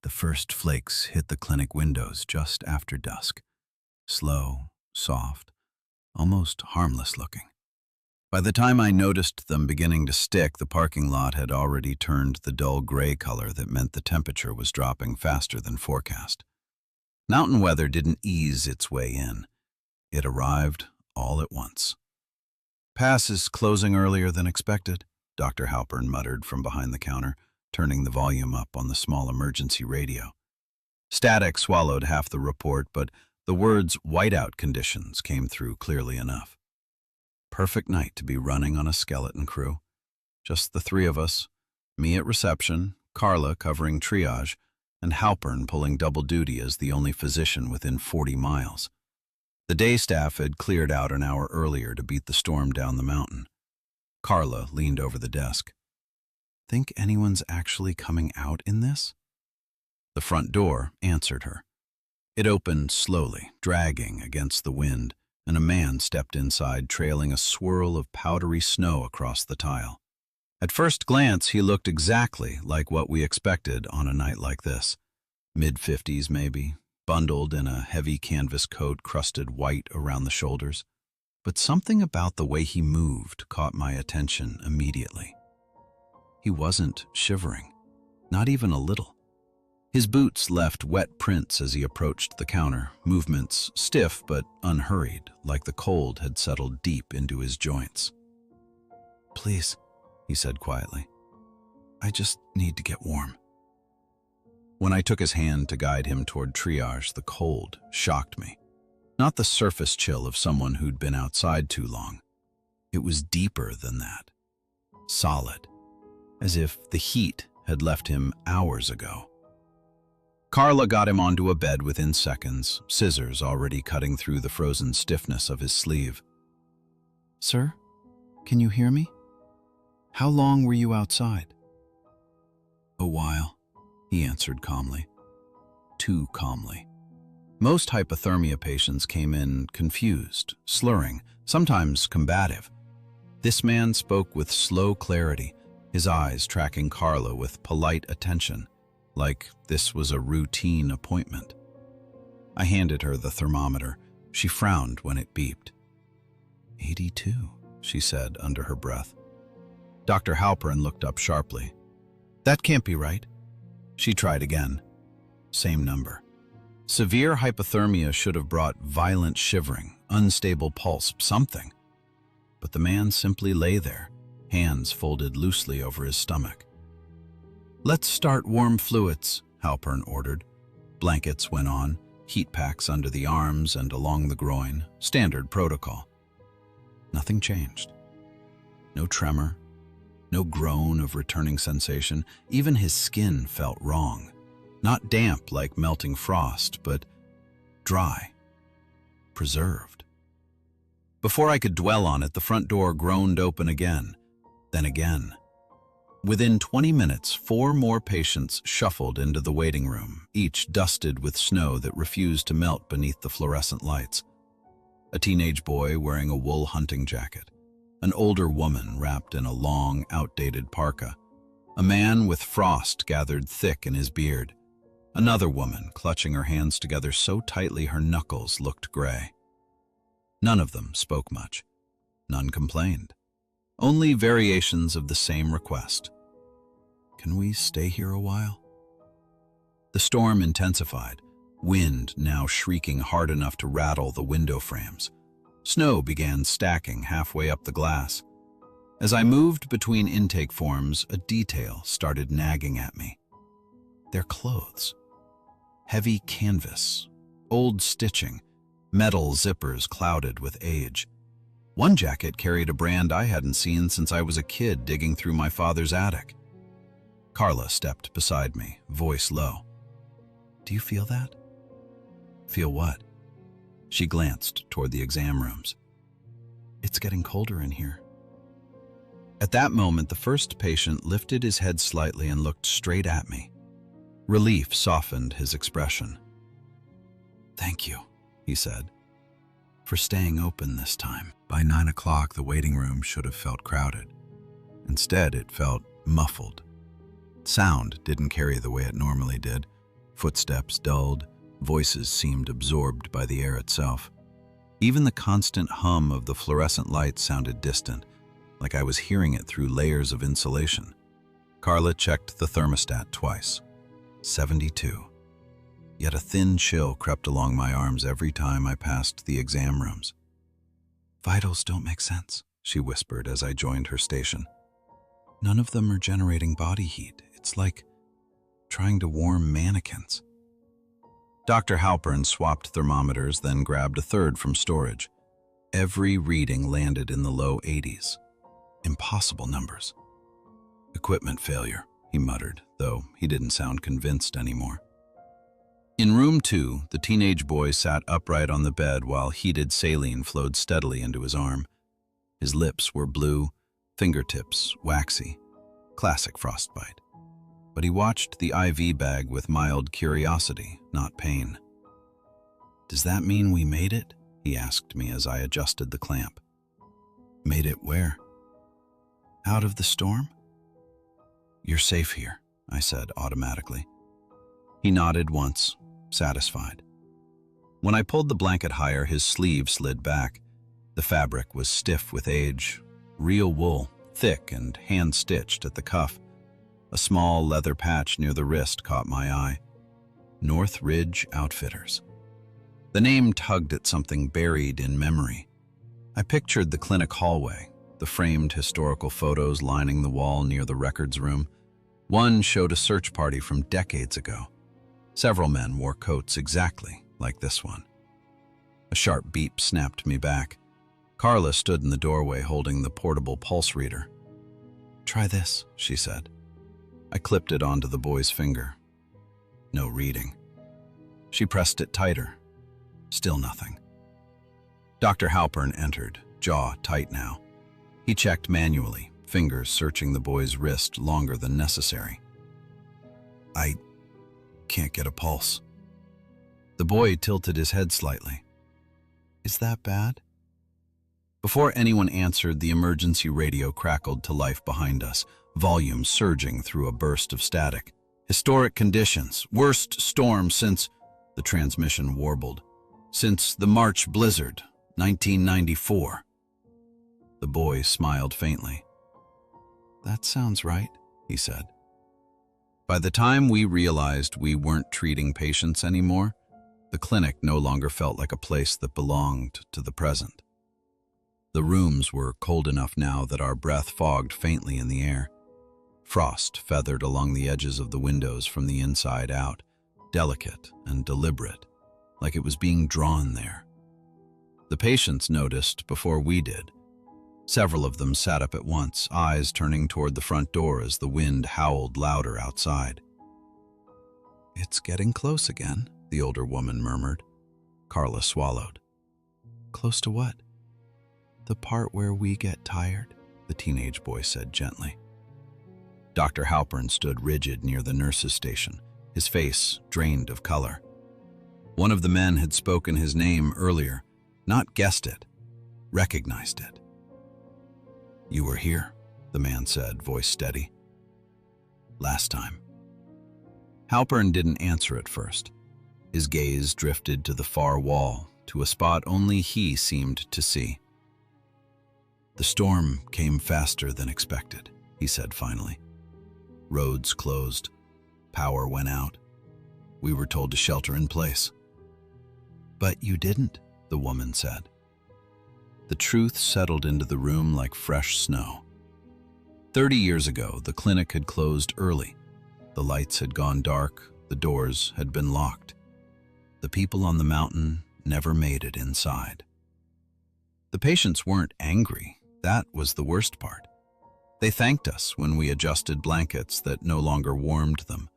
The first flakes hit the clinic windows just after dusk. Slow, soft, almost harmless looking. By the time I noticed them beginning to stick, the parking lot had already turned the dull gray color that meant the temperature was dropping faster than forecast. Mountain weather didn't ease its way in. It arrived all at once. "Pass is closing earlier than expected," Dr. Halpern muttered from behind the counter, turning the volume up on the small emergency radio. Static swallowed half the report, but the words "whiteout conditions" came through clearly enough. Perfect night to be running on a skeleton crew. Just the three of us, me at reception, Carla covering triage, and Halpern pulling double duty as the only physician within 40 miles. The day staff had cleared out an hour earlier to beat the storm down the mountain. Carla leaned over the desk. "Think anyone's actually coming out in this?" The front door answered her. It opened slowly, dragging against the wind, and a man stepped inside, trailing a swirl of powdery snow across the tile. At first glance, he looked exactly like what we expected on a night like this. Mid-50s maybe, bundled in a heavy canvas coat crusted white around the shoulders. But something about the way he moved caught my attention immediately. He wasn't shivering, not even a little. His boots left wet prints as he approached the counter, movements stiff but unhurried, like the cold had settled deep into his joints. "Please," he said quietly, "I just need to get warm." When I took his hand to guide him toward triage, the cold shocked me. Not the surface chill of someone who'd been outside too long. It was deeper than that. Solid, as if the heat had left him hours ago. Carla got him onto a bed within seconds, scissors already cutting through the frozen stiffness of his sleeve. "Sir, can you hear me? How long were you outside?" "A while," he answered calmly. Too calmly. Most hypothermia patients came in confused, slurring, sometimes combative. This man spoke with slow clarity, his eyes tracking Carla with polite attention, like this was a routine appointment. I handed her the thermometer. She frowned when it beeped. 82, she said under her breath. Dr. Halpern looked up sharply. "That can't be right." She tried again. Same number. Severe hypothermia should have brought violent shivering, unstable pulse, something. But the man simply lay there, hands folded loosely over his stomach. "Let's start warm fluids," Halpern ordered. Blankets went on, heat packs under the arms and along the groin, standard protocol. Nothing changed. No tremor, no groan of returning sensation. Even his skin felt wrong. Not damp like melting frost, but dry, preserved. Before I could dwell on it, the front door groaned open again, then again. Within 20 minutes, 4 more patients shuffled into the waiting room, each dusted with snow that refused to melt beneath the fluorescent lights. A teenage boy wearing a wool hunting jacket, an older woman wrapped in a long, outdated parka, a man with frost gathered thick in his beard, another woman clutching her hands together so tightly her knuckles looked gray. None of them spoke much. None complained. Only variations of the same request. "Can we stay here a while?" The storm intensified, wind now shrieking hard enough to rattle the window frames. Snow began stacking halfway up the glass. As I moved between intake forms, a detail started nagging at me. Their clothes. Heavy canvas, old stitching, metal zippers clouded with age. One jacket carried a brand I hadn't seen since I was a kid digging through my father's attic. Carla stepped beside me, voice low. "Do you feel that?" "Feel what?" She glanced toward the exam rooms. "It's getting colder in here." At that moment, the first patient lifted his head slightly and looked straight at me. Relief softened his expression. "Thank you," he said, "for staying open this time." By 9 o'clock, the waiting room should have felt crowded. Instead, it felt muffled. Sound didn't carry the way it normally did. Footsteps dulled, voices seemed absorbed by the air itself. Even the constant hum of the fluorescent lights sounded distant, like I was hearing it through layers of insulation. Carla checked the thermostat twice. 72. Yet a thin chill crept along my arms every time I passed the exam rooms. "Vitals don't make sense," she whispered as I joined her station. "None of them are generating body heat. It's like trying to warm mannequins." Dr. Halpern swapped thermometers, then grabbed a third from storage. Every reading landed in the low 80s. Impossible numbers. "Equipment failure," he muttered, though he didn't sound convinced anymore. In room 2, the teenage boy sat upright on the bed while heated saline flowed steadily into his arm. His lips were blue, fingertips waxy. Classic frostbite. But he watched the IV bag with mild curiosity, not pain. "Does that mean we made it?" he asked me as I adjusted the clamp. "Made it where?" "Out of the storm?" "You're safe here," I said automatically. He nodded once, satisfied. When I pulled the blanket higher, his sleeve slid back. The fabric was stiff with age, real wool, thick and hand-stitched at the cuff. A small leather patch near the wrist caught my eye. North Ridge Outfitters. The name tugged at something buried in memory. I pictured the clinic hallway, the framed historical photos lining the wall near the records room. One showed a search party from decades ago. Several men wore coats exactly like this one. A sharp beep snapped me back. Carla stood in the doorway holding the portable pulse reader. "Try this," she said. I clipped it onto the boy's finger. No reading. She pressed it tighter. Still nothing. Dr. Halpern entered, jaw tight now. He checked manually, fingers searching the boy's wrist longer than necessary. "I can't get a pulse." The boy tilted his head slightly. "Is that bad?" Before anyone answered, the emergency radio crackled to life behind us, volume surging through a burst of static. "Historic conditions, worst storm since," the transmission warbled, "since the March blizzard, 1994. The boy smiled faintly. "That sounds right," he said. By the time we realized we weren't treating patients anymore, the clinic no longer felt like a place that belonged to the present. The rooms were cold enough now that our breath fogged faintly in the air. Frost feathered along the edges of the windows from the inside out, delicate and deliberate, like it was being drawn there. The patients noticed before we did. Several of them sat up at once, eyes turning toward the front door as the wind howled louder outside. "It's getting close again," the older woman murmured. Carla swallowed. "Close to what?" "The part where we get tired," the teenage boy said gently. Dr. Halpern stood rigid near the nurse's station, his face drained of color. One of the men had spoken his name earlier, not guessed it, recognized it. "You were here," the man said, voice steady. "Last time." Halpern didn't answer at first. His gaze drifted to the far wall, to a spot only he seemed to see. "The storm came faster than expected," he said finally. "Roads closed. Power went out. We were told to shelter in place." "But you didn't," the woman said. The truth settled into the room like fresh snow. 30 years ago, the clinic had closed early. The lights had gone dark, the doors had been locked. The people on the mountain never made it inside. The patients weren't angry. That was the worst part. They thanked us when we adjusted blankets that no longer warmed them.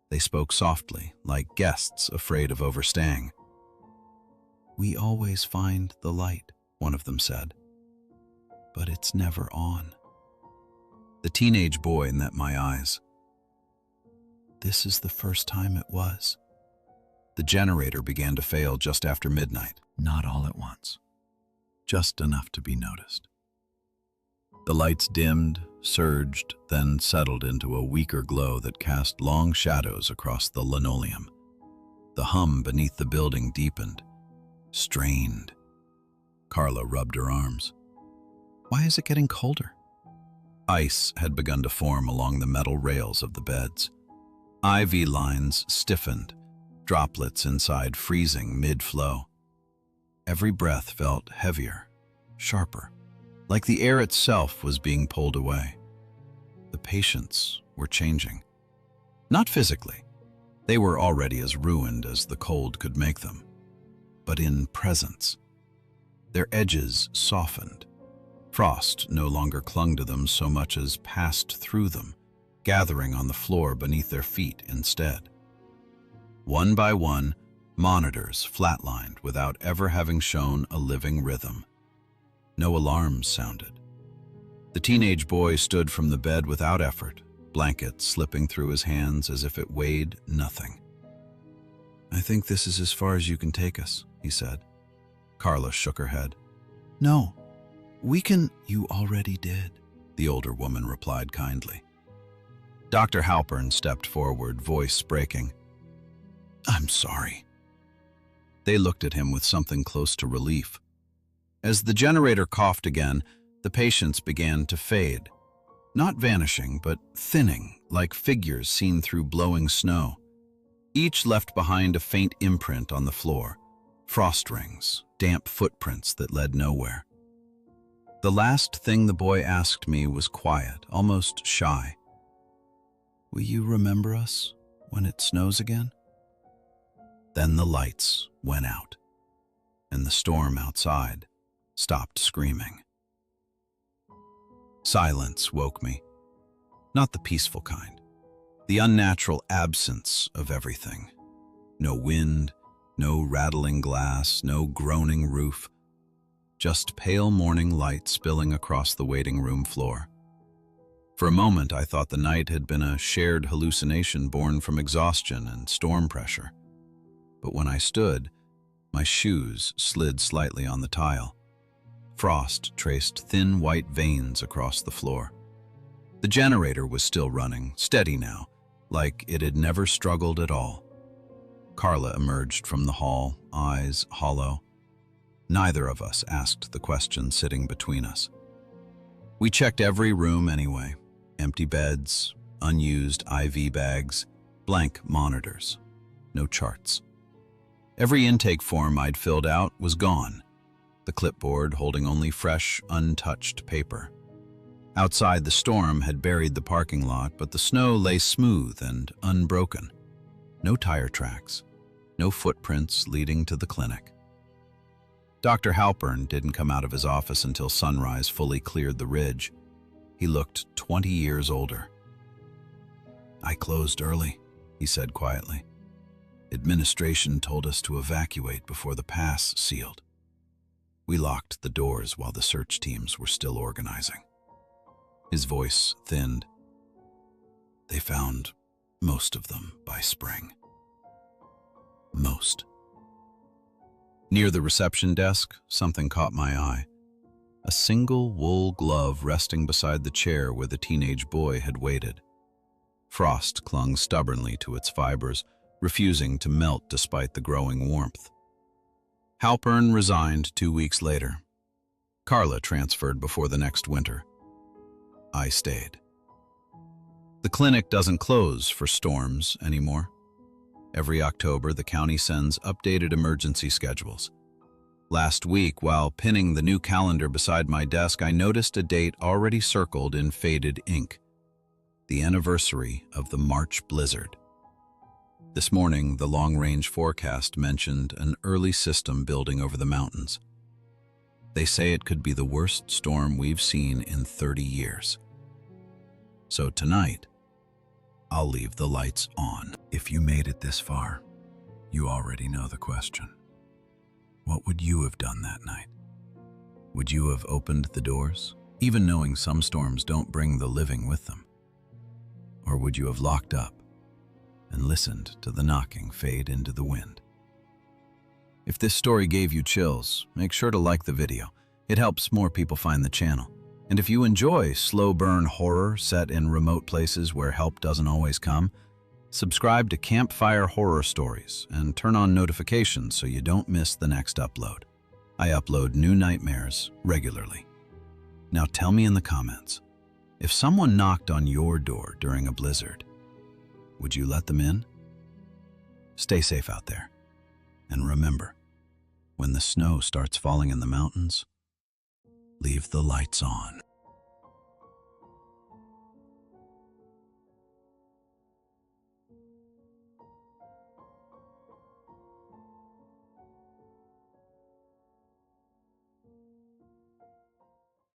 They spoke softly, like guests afraid of overstaying. "We always find the light," one of them said, "but it's never on." The teenage boy met my eyes. "This is the first time it was." The generator began to fail just after midnight. Not all at once, just enough to be noticed. The lights dimmed, surged, then settled into a weaker glow that cast long shadows across the linoleum. The hum beneath the building deepened, strained. Carla rubbed her arms. Why is it getting colder? Ice had begun to form along the metal rails of the beds. IV lines stiffened, droplets inside freezing mid-flow. Every breath felt heavier, sharper, like the air itself was being pulled away. The patients were changing. Not physically. They were already as ruined as the cold could make them. But in presence. Their edges softened. Frost no longer clung to them so much as passed through them, gathering on the floor beneath their feet instead. One by one, monitors flatlined without ever having shown a living rhythm. No alarms sounded. The teenage boy stood from the bed without effort, blanket slipping through his hands as if it weighed nothing. I think this is as far as you can take us, he said. Carla shook her head. No, we can. You already did, the older woman replied kindly. Dr. Halpern stepped forward, voice breaking. I'm sorry. They looked at him with something close to relief. As the generator coughed again, the patients began to fade. Not vanishing, but thinning, like figures seen through blowing snow. Each left behind a faint imprint on the floor, frost rings, damp footprints that led nowhere. The last thing the boy asked me was quiet, almost shy. Will you remember us when it snows again? Then the lights went out, and the storm outside stopped screaming. Silence woke me. Not the peaceful kind. The unnatural absence of everything. No wind, no rattling glass, no groaning roof. Just pale morning light spilling across the waiting room floor. For a moment, I thought the night had been a shared hallucination born from exhaustion and storm pressure. But when I stood, my shoes slid slightly on the tile. Frost traced thin white veins across the floor. The generator was still running, steady now, like it had never struggled at all. Carla emerged from the hall, eyes hollow. Neither of us asked the question sitting between us. We checked every room anyway. Empty beds, unused IV bags, blank monitors, no charts. Every intake form I'd filled out was gone, the clipboard holding only fresh, untouched paper. Outside, the storm had buried the parking lot, but the snow lay smooth and unbroken. No tire tracks, no footprints leading to the clinic. Dr. Halpern didn't come out of his office until sunrise fully cleared the ridge. He looked 20 years older. I closed early, he said quietly. Administration told us to evacuate before the pass sealed. We locked the doors while the search teams were still organizing. His voice thinned. They found most of them by spring. Most. Near the reception desk, something caught my eye. A single wool glove resting beside the chair where the teenage boy had waited. Frost clung stubbornly to its fibers, refusing to melt despite the growing warmth. Halpern resigned 2 weeks later. Carla transferred before the next winter. I stayed. The clinic doesn't close for storms anymore. Every October, the county sends updated emergency schedules. Last week, while pinning the new calendar beside my desk, I noticed a date already circled in faded ink. The anniversary of the March blizzard. This morning, the long-range forecast mentioned an early system building over the mountains. They say it could be the worst storm we've seen in 30 years. So tonight, I'll leave the lights on. If you made it this far, you already know the question. What would you have done that night? Would you have opened the doors, even knowing some storms don't bring the living with them? Or would you have locked up and listened to the knocking fade into the wind? If this story gave you chills, make sure to like the video. It helps more people find the channel. And if you enjoy slow burn horror set in remote places where help doesn't always come, Subscribe to Campfire Horror Stories and turn on notifications so you don't miss the next upload. I upload new nightmares regularly. Now tell me in the comments, if someone knocked on your door during a blizzard, would you let them in? Stay safe out there. And remember, when the snow starts falling in the mountains, leave the lights on.